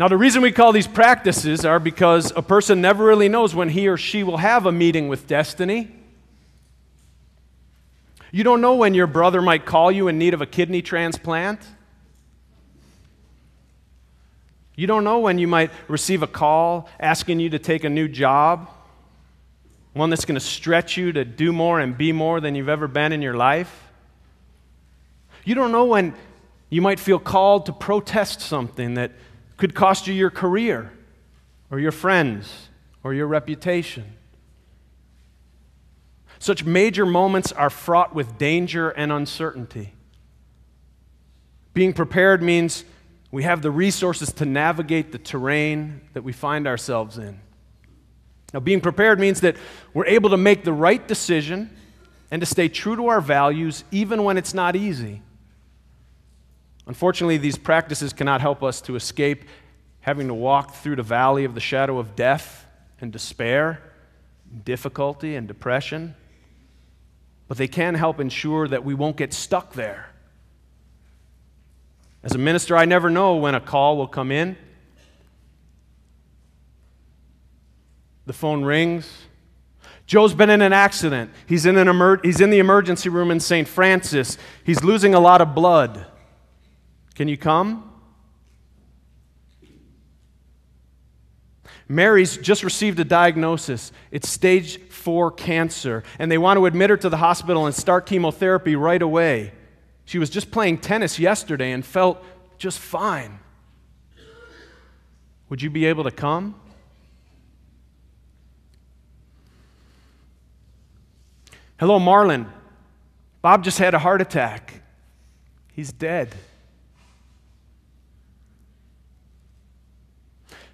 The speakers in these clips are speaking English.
Now, the reason we call these practices are because a person never really knows when he or she will have a meeting with destiny. You don't know when your brother might call you in need of a kidney transplant. You don't know when you might receive a call asking you to take a new job, one that's going to stretch you to do more and be more than you've ever been in your life. You don't know when you might feel called to protest something that could cost you your career or your friends or your reputation. Such major moments are fraught with danger and uncertainty. Being prepared means we have the resources to navigate the terrain that we find ourselves in. Now, being prepared means that we're able to make the right decision and to stay true to our values even when it's not easy. Unfortunately, these practices cannot help us to escape having to walk through the valley of the shadow of death and despair, difficulty and depression, but they can help ensure that we won't get stuck there. As a minister, I never know when a call will come in. The phone rings. Joe's been in an accident. He's in the emergency room in St. Francis. He's losing a lot of blood. Can you come? Mary's just received a diagnosis. It's stage 4 cancer, and they want to admit her to the hospital and start chemotherapy right away. She was just playing tennis yesterday and felt just fine. Would you be able to come? Hello, Marlin. Bob just had a heart attack. He's dead.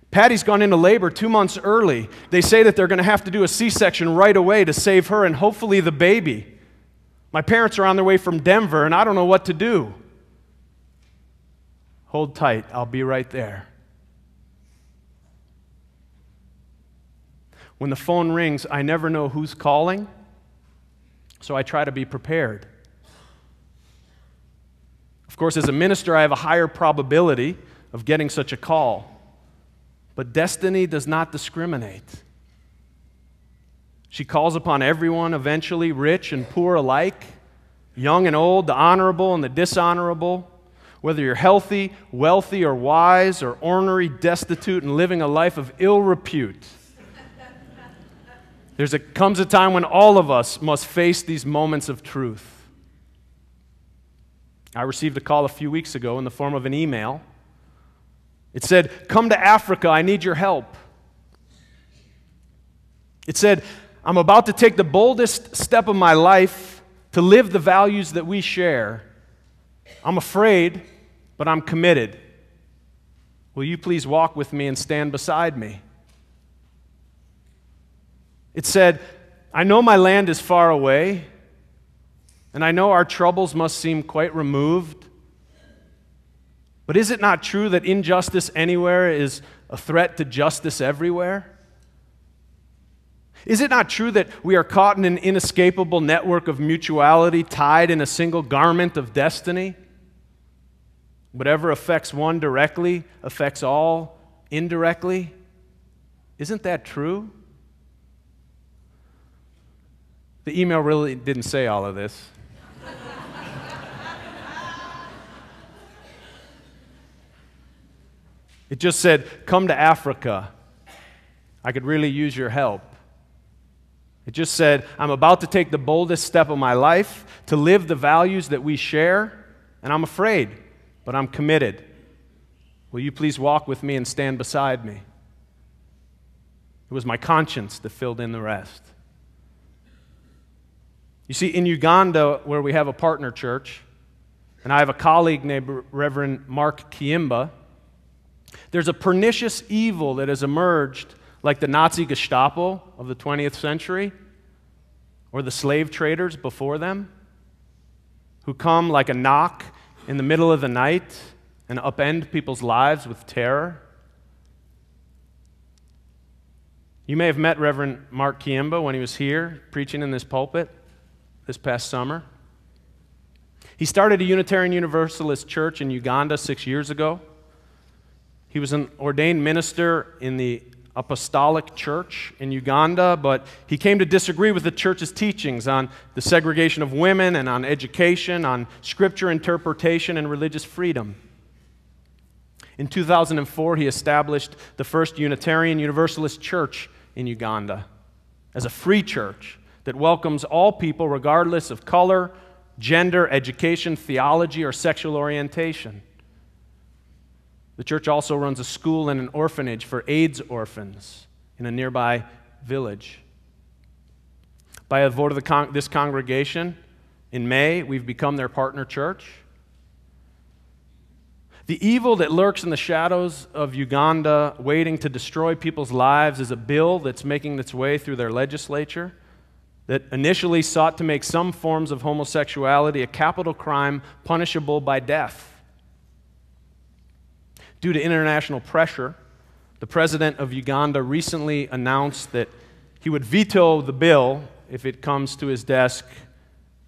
Patty's gone into labor 2 months early. They say that they're going to have to do a C-section right away to save her and hopefully the baby. My parents are on their way from Denver, and I don't know what to do. Hold tight. I'll be right there. When the phone rings, I never know who's calling, so I try to be prepared. Of course, as a minister, I have a higher probability of getting such a call. But destiny does not discriminate. She calls upon everyone, eventually, rich and poor alike, young and old, the honorable and the dishonorable, whether you're healthy, wealthy, or wise, or ornery, destitute, and living a life of ill repute. Comes a time when all of us must face these moments of truth. I received a call a few weeks ago in the form of an email. It said, "Come to Africa, I need your help." It said, "I'm about to take the boldest step of my life to live the values that we share. I'm afraid, but I'm committed. Will you please walk with me and stand beside me?" It said, "I know my land is far away, and I know our troubles must seem quite removed. But is it not true that injustice anywhere is a threat to justice everywhere? Is it not true that we are caught in an inescapable network of mutuality tied in a single garment of destiny? Whatever affects one directly affects all indirectly. Isn't that true?" The email really didn't say all of this. It just said, "Come to Africa. I could really use your help." It just said, "I'm about to take the boldest step of my life to live the values that we share, and I'm afraid, but I'm committed. Will you please walk with me and stand beside me?" It was my conscience that filled in the rest. You see, in Uganda, where we have a partner church, and I have a colleague named Reverend Mark Kiimba, there's a pernicious evil that has emerged like the Nazi Gestapo of the 20th century or the slave traders before them, who come like a knock in the middle of the night and upend people's lives with terror. You may have met Reverend Mark Kiimba when he was here preaching in this pulpit this past summer. He started a Unitarian Universalist church in Uganda 6 years ago. He was an ordained minister in the Apostolic Church in Uganda, but he came to disagree with the church's teachings on the segregation of women and on education, on scripture interpretation and religious freedom. In 2004, he established the first Unitarian Universalist Church in Uganda as a free church that welcomes all people regardless of color, gender, education, theology, or sexual orientation. The church also runs a school and an orphanage for AIDS orphans in a nearby village. By a vote of this congregation, in May, we've become their partner church. The evil that lurks in the shadows of Uganda, waiting to destroy people's lives, is a bill that's making its way through their legislature that initially sought to make some forms of homosexuality a capital crime punishable by death. Due to international pressure, the president of Uganda recently announced that he would veto the bill if it comes to his desk,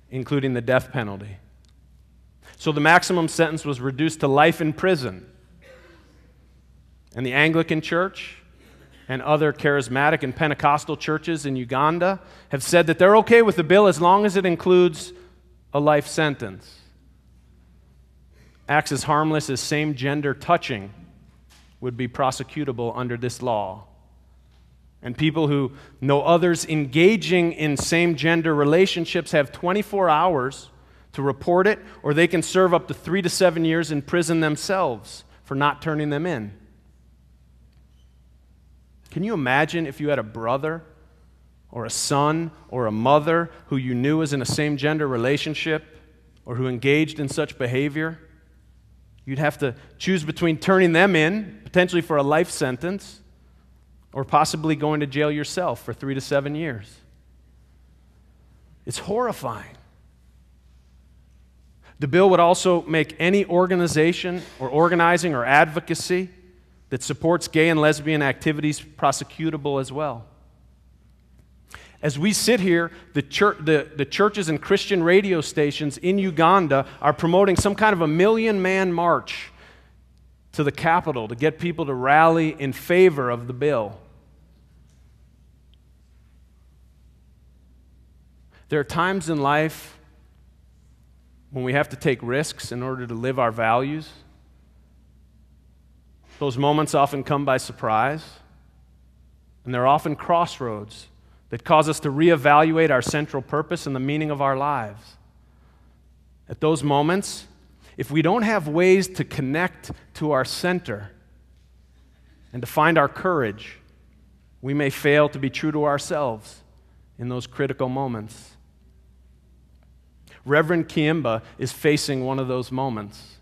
including the death penalty. So the maximum sentence was reduced to life in prison. And the Anglican Church and other charismatic and Pentecostal churches in Uganda have said that they're okay with the bill as long as it includes a life sentence. Acts as harmless as same-gender touching would be prosecutable under this law. And people who know others engaging in same-gender relationships have 24 hours to report it, or they can serve up to 3 to 7 years in prison themselves for not turning them in. Can you imagine if you had a brother or a son or a mother who you knew was in a same-gender relationship or who engaged in such behavior? You'd have to choose between turning them in, potentially for a life sentence, or possibly going to jail yourself for 3 to 7 years. It's horrifying. The bill would also make any organization or organizing or advocacy that supports gay and lesbian activities prosecutable as well. As we sit here, the churches and Christian radio stations in Uganda are promoting some kind of a 1,000,000-man march to the capital to get people to rally in favor of the bill. There are times in life when we have to take risks in order to live our values. Those moments often come by surprise, and they're often crossroads that cause us to reevaluate our central purpose and the meaning of our lives. At those moments, if we don't have ways to connect to our center and to find our courage, we may fail to be true to ourselves in those critical moments. Reverend Kiemba is facing one of those moments.